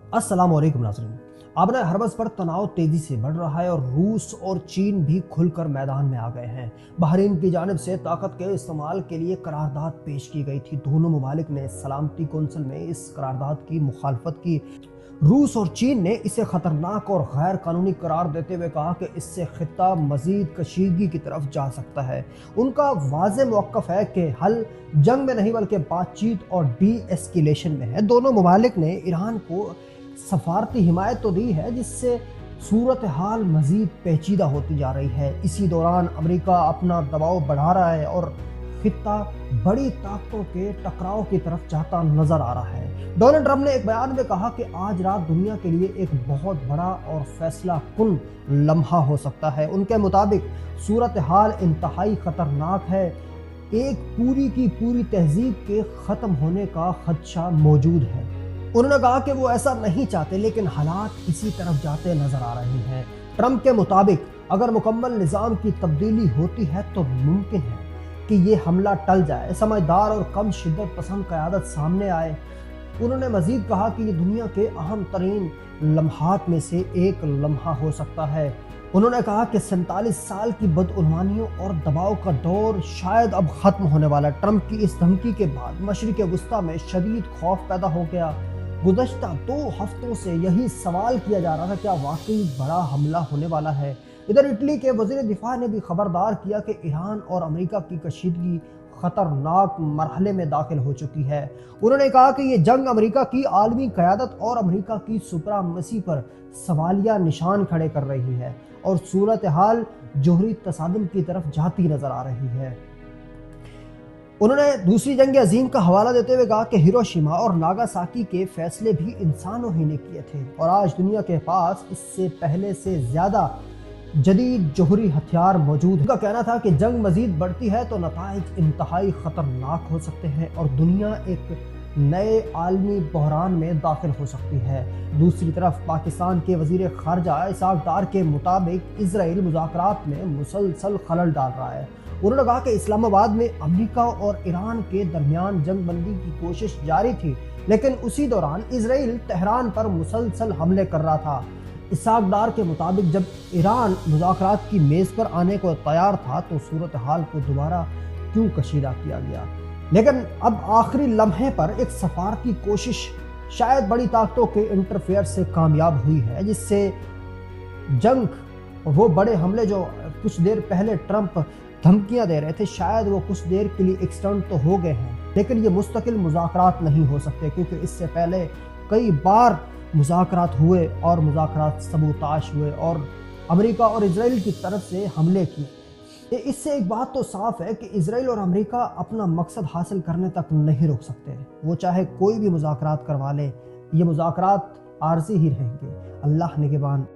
अस्सलाम वालेकुम नाज़रीन। आबना हरबस पर तनाव तेजी से बढ़ रहा है और रूस और चीन भी खुलकर मैदान में आ गए हैं। बहरीन की जानिब से ताकत के इस्तेमाल के लिए करारदाद पेश की गई थी। दोनों ममालिक ने सलामती कौंसिल में इस करारदाद की मुखालफत की। रूस और चीन ने इसे खतरनाक और गैर कानूनी करार देते हुए कहा कि इससे खित्ता मजीद कशीदगी की तरफ जा सकता है। उनका वाज़े मौक़िफ़ है कि हल जंग में नहीं बल्कि बातचीत और डी एस्केलेशन में है। दोनों ममालिक ने ईरान को सफारती हिमायत तो दी है, जिससे सूरत हाल मजीद पेचीदा होती जा रही है। इसी दौरान अमेरिका अपना दबाव बढ़ा रहा है और खित्ता बड़ी ताकतों के टकराव की तरफ जाता नजर आ रहा है। डोनाल्ड ट्रंप ने एक बयान में कहा कि आज रात दुनिया के लिए एक बहुत बड़ा और फैसला कुन लम्हा हो सकता है। उनके मुताबिक सूरत हाल इंतहाई खतरनाक है। एक पूरी की पूरी तहजीब के ख़त्म होने का खदशा मौजूद है। उन्होंने कहा कि वो ऐसा नहीं चाहते, लेकिन हालात इसी तरफ जाते नजर आ रहे हैं। ट्रंप के मुताबिक अगर मुकम्मल निज़ाम की तब्दीली होती है तो मुमकिन है कि ये हमला टल जाए, समझदार और कम शिद्दत पसंद क़यादत सामने आए। उन्होंने मजीद कहा कि ये दुनिया के अहम तरीन लम्हात में से एक लम्हा हो सकता है। उन्होंने कहा कि 47 साल की बदउनवानियों और दबाव का दौर शायद अब ख़त्म होने वाला है। ट्रंप की इस धमकी के बाद मशरिक़ वुस्ता में शदीद खौफ पैदा हो गया। गुज़श्ता 2 हफ्तों से यही सवाल किया जा रहा था, क्या वाकई बड़ा हमला होने वाला है। इधर इटली के वज़ीर दिफा ने भी खबरदार किया कि ईरान और अमेरिका की कशीदगी खतरनाक मरहले में दाखिल हो चुकी है। उन्होंने कहा कि ये जंग अमेरिका की आलमी क़यादत और अमेरिका की सुपरामसी पर सवालिया निशान खड़े कर रही है और सूरत हाल जोहरी तसादुम की तरफ जाती नजर आ रही है। उन्होंने दूसरी जंग अजीम का हवाला देते हुए कहा कि हिरोशिमा और नागासाकी के फैसले भी इंसानों ही ने किए थे और आज दुनिया के पास इससे पहले से ज़्यादा जदीद जोहरी हथियार मौजूद है। उनका कहना था कि जंग मजीद बढ़ती है तो नताइज इंतहाई ख़तरनाक हो सकते हैं और दुनिया एक नए आलमी बहरान में दाखिल हो सकती है। दूसरी तरफ पाकिस्तान के वज़ीर ख़ारजा इसाक डार के मुताबिक इजराइल मुज़ाकरात में मुसलसल खलल डाल रहा है। उन्होंने कहा कि इस्लामाबाद में अमेरिका और ईरान के दरमियान जंग बंदी की कोशिश जारी थी, लेकिन उसी दौरान इजराइल तेहरान पर मुसलसल हमले कर रहा था। इसाक डार के मुताबिक जब ईरान मुज़ाकरात की मेज़ पर आने को तैयार था तो सूरत हाल को दोबारा क्यों कशीदा किया गया। लेकिन अब आखिरी लम्हे पर एक सफारती कोशिश शायद बड़ी ताकतों के इंटरफेयर से कामयाब हुई है, जिससे जंग वो बड़े हमले जो कुछ देर पहले ट्रंप धमकियां दे रहे थे, शायद वो कुछ देर के लिए एक्सटेंड तो हो गए हैं, लेकिन ये मुस्तकिल मुज़ाकरात नहीं हो सकते, क्योंकि इससे पहले कई बार मुज़ाकरात हुए और मुज़ाकरात सबूताश हुए और अमेरिका और इजराइल की तरफ से हमले किए। इससे एक बात तो साफ है कि इजराइल और अमेरिका अपना मकसद हासिल करने तक नहीं रुक सकते। वो चाहे कोई भी मुज़ाकरात करवा ले, ये मुज़ाकरात आर्जी ही रहेंगे। अल्लाह निगहबान।